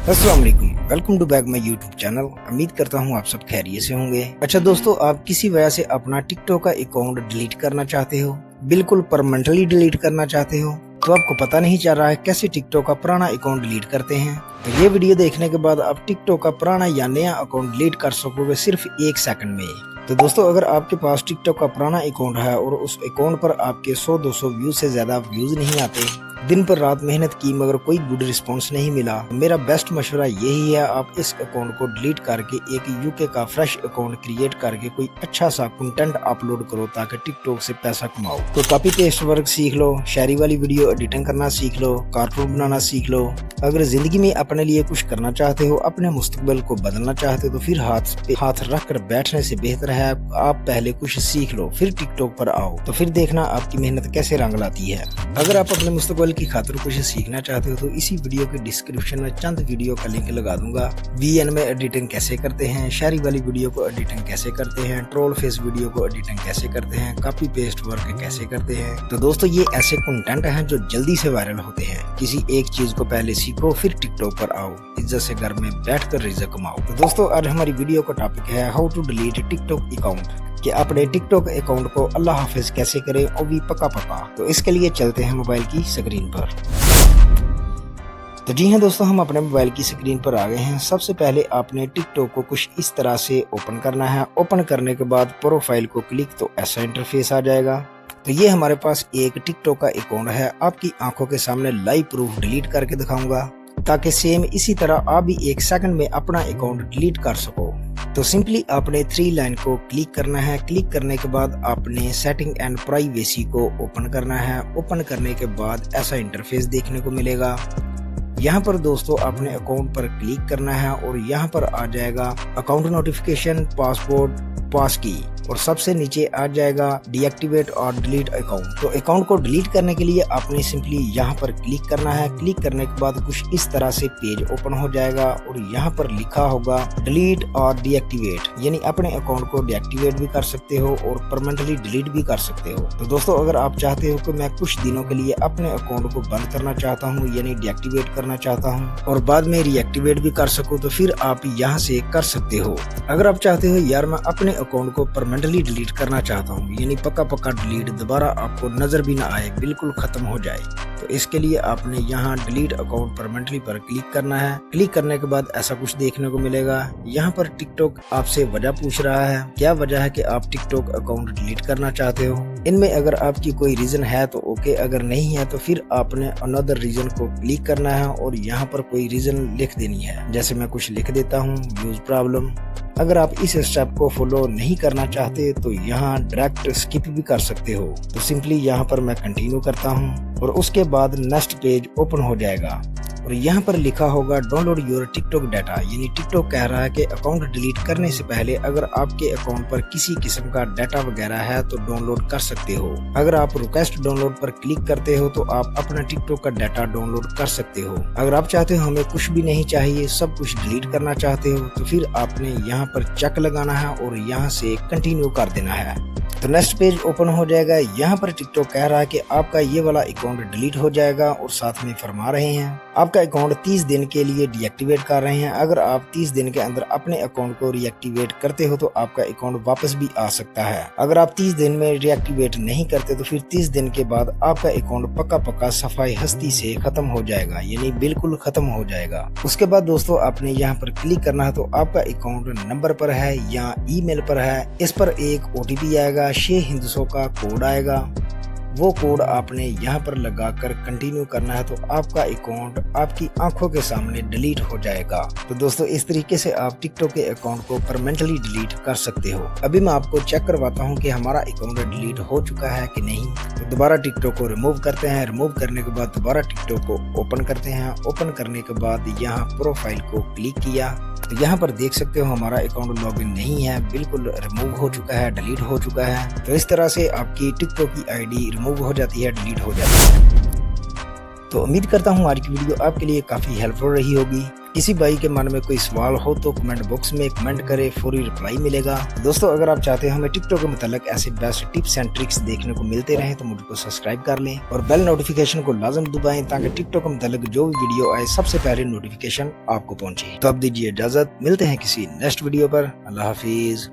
अस्सलाम वालेकुम, welcome to back my YouTube channel. उम्मीद करता हूँ आप सब खैरियत से होंगे। अच्छा दोस्तों, आप किसी वजह से अपना टिकटॉक का अकाउंट डिलीट करना चाहते हो, बिल्कुल परमानेंटली डिलीट करना चाहते हो, तो आपको पता नहीं चल रहा है कैसे टिकटॉक का पुराना अकाउंट डिलीट करते हैं। तो ये वीडियो देखने के बाद आप टिकटॉक का पुराना या नया अकाउंट डिलीट कर सकोगे सिर्फ 1 सेकंड में। तो दोस्तों, अगर आपके पास टिकटॉक का पुराना अकाउंट है और उस अकाउंट पर आपके 100-200 व्यूज से ज्यादा व्यूज नहीं आते, दिन पर रात मेहनत की मगर कोई गुड रिस्पांस नहीं मिला, तो मेरा बेस्ट मशवरा यही है आप इस अकाउंट को डिलीट करके एक यूके का फ्रेश अकाउंट क्रिएट करके कोई अच्छा सा कंटेंट अपलोड करो ताकि टिकटॉक से पैसा कमाओ। तो कॉपी पेस्ट वर्क सीख लो, शायरी वाली वीडियो एडिटिंग करना सीख लो, कार्टून बनाना सीख लो। अगर जिंदगी में अपने लिए कुछ करना चाहते हो, अपने मुस्तकबिल को बदलना चाहते हो, तो फिर हाथ पे हाथ रख कर बैठने से बेहतर है आप पहले कुछ सीख लो फिर टिकटॉक पर आओ, तो फिर देखना आपकी मेहनत कैसे रंग लाती है। अगर आप अपने मुस्तकबिल की खातिर कुछ सीखना चाहते हो तो इसी वीडियो के डिस्क्रिप्शन में चंद वीडियो का लिंक लगा दूंगा। VN में एडिटिंग कैसे करते हैं, शायरी वाली वीडियो को एडिटिंग कैसे करते हैं, ट्रोल फेस वीडियो को एडिटिंग कैसे करते हैं, कॉपी पेस्ट वर्क कैसे करते हैं। तो दोस्तों, ये ऐसे कंटेंट हैं जो जल्दी से वायरल होते हैं। किसी एक चीज को पहले सीखो फिर टिकटॉक पर आओ, इज्जत से घर में बैठकर रिज़्क कमाओ। तो दोस्तों, आज हमारी वीडियो का टॉपिक है how to delete TikTok account, कि अपने टिकटॉक अकाउंट को अल्लाह हाफिज कैसे करें और भी पक्का। तो इसके लिए चलते हैं मोबाइल की स्क्रीन पर। तो जी हाँ दोस्तों, हम अपने मोबाइल की स्क्रीन पर आ गए हैं। सबसे पहले आपने टिकटॉक को कुछ इस तरह से ओपन करना है। ओपन करने के बाद प्रोफाइल को क्लिक, तो ऐसा इंटरफेस आ जाएगा। तो ये हमारे पास एक टिकटॉक का अकाउंट है। आपकी आंखों के सामने लाइव प्रूफ डिलीट करके दिखाऊंगा ताकि सेम इसी तरह आप भी 1 सेकंड में अपना अकाउंट डिलीट कर सको। तो सिंपली आपने 3 लाइन को क्लिक करना है। क्लिक करने के बाद आपने सेटिंग एंड प्राइवेसी को ओपन करना है। ओपन करने के बाद ऐसा इंटरफेस देखने को मिलेगा। यहाँ पर दोस्तों आपने अकाउंट पर क्लिक करना है और यहाँ पर आ जाएगा अकाउंट नोटिफिकेशन, पासवर्ड, पास की, और सबसे नीचे आ जाएगा डीएक्टिवेट और डिलीट अकाउंट। तो अकाउंट को डिलीट करने के लिए आपने सिंपली यहाँ पर क्लिक करना है। क्लिक करने के बाद कुछ इस तरह से पेज ओपन हो जाएगा और यहाँ पर लिखा होगा डिलीट और डीएक्टिवेट, यानी अपने अकाउंट को डीएक्टिवेट भी कर सकते हो और परमानेंटली डिलीट भी कर सकते हो। तो दोस्तों, अगर आप चाहते हो कि मैं कुछ दिनों के लिए अपने अकाउंट को बंद करना चाहता हूँ, यानी डीएक्टिवेट करना चाहता हूँ और बाद में रीएक्टिवेट भी कर सकूँ, तो फिर आप यहाँ से कर सकते हो। अगर आप चाहते हो यार मैं अपने अकाउंट को परमानेंटली डिलीट करना चाहता हूँ, यानी पक्का डिलीट, दोबारा आपको नजर भी ना आए, बिल्कुल खत्म हो जाए, तो इसके लिए आपने यहाँ डिलीट अकाउंट परमानेंटली पर क्लिक करना है। क्लिक करने के बाद ऐसा कुछ देखने को मिलेगा। यहाँ पर टिकटॉक आपसे वजह पूछ रहा है, क्या वजह है कि आप टिकटॉक अकाउंट डिलीट करना चाहते हो। इनमें अगर आपकी कोई रीजन है तो ओके, अगर नहीं है तो फिर आपने अनदर रीजन को क्लिक करना है और यहाँ पर कोई रीजन लिख देनी है। जैसे मैं कुछ लिख देता हूँ, व्यूज प्रॉब्लम। अगर आप इस स्टेप को फॉलो नहीं करना चाहते तो यहाँ डायरेक्ट स्किप भी कर सकते हो। तो सिंपली यहाँ पर मैं कंटिन्यू करता हूँ और उसके बाद नेक्स्ट पेज ओपन हो जाएगा और यहाँ पर लिखा होगा डाउनलोड योर टिकटॉक डाटा, यानी टिकटॉक कह रहा है कि अकाउंट डिलीट करने से पहले अगर आपके अकाउंट पर किसी किस्म का डाटा वगैरह है तो डाउनलोड कर सकते हो। अगर आप रिक्वेस्ट डाउनलोड पर क्लिक करते हो तो आप अपना टिकटॉक का डाटा डाउनलोड कर सकते हो। अगर आप चाहते हो हमें कुछ भी नहीं चाहिए, सब कुछ डिलीट करना चाहते हो, तो फिर आपने यहाँ पर चेक लगाना है और यहाँ से कंटिन्यू कर देना है। तो नेक्स्ट पेज ओपन हो जाएगा। यहाँ पर टिकटॉक कह रहा है कि आपका ये वाला अकाउंट डिलीट हो जाएगा और साथ में फरमा रहे हैं आपका अकाउंट 30 दिन के लिए डीएक्टिवेट कर रहे हैं। अगर आप 30 दिन के अंदर अपने अकाउंट को रीएक्टिवेट करते हो तो आपका अकाउंट वापस भी आ सकता है। अगर आप 30 दिन में रीएक्टिवेट नहीं करते तो फिर 30 दिन के बाद आपका अकाउंट पक्का सफाई हस्ती से खत्म हो जाएगा, यानी बिल्कुल खत्म हो जाएगा। उसके बाद दोस्तों आपने यहाँ पर क्लिक करना है। तो आपका अकाउंट नंबर पर है या ईमेल पर है, इस पर एक OTP आएगा, 6 हिंदुओं का कोड आएगा। वो कोड आपने यहाँ पर लगाकर कंटिन्यू करना है, तो आपका अकाउंट आपकी आंखों के सामने डिलीट हो जाएगा। तो दोस्तों, इस तरीके से आप टिकटॉक के अकाउंट को परमानेंटली डिलीट कर सकते हो। अभी मैं आपको चेक करवाता हूँ कि हमारा अकाउंट डिलीट हो चुका है कि नहीं। तो दोबारा टिकटॉक को रिमूव करते हैं। रिमूव करने के बाद दोबारा टिकटॉक को ओपन करते हैं। ओपन करने के बाद यहाँ प्रोफाइल को क्लिक किया तो यहाँ पर देख सकते हो हमारा अकाउंट लॉगिन नहीं है, बिल्कुल रिमूव हो चुका है, डिलीट हो चुका है। तो इस तरह से आपकी टिकटॉक की आईडी रिमूव हो जाती है, डिलीट हो जाती है। तो उम्मीद करता हूँ आज की वीडियो आपके लिए काफी हेल्पफुल रही होगी। किसी भाई के मन में कोई सवाल हो तो कमेंट बॉक्स में कमेंट करें, फौरी रिप्लाई मिलेगा। दोस्तों अगर आप चाहते हैं हमें टिकटॉक के मुतालिक ऐसे बेस्ट टिप्स एंड ट्रिक्स देखने को मिलते रहें तो मुझको सब्सक्राइब कर लें और बेल नोटिफिकेशन को लाजम दबाएं ताकि टिकटॉक के मुतालिक जो भी वीडियो आए सबसे पहले नोटिफिकेशन आपको पहुंचे। तो अब दीजिए इजाजत, मिलते हैं किसी नेक्स्ट वीडियो पर। अल्लाह हाफिज।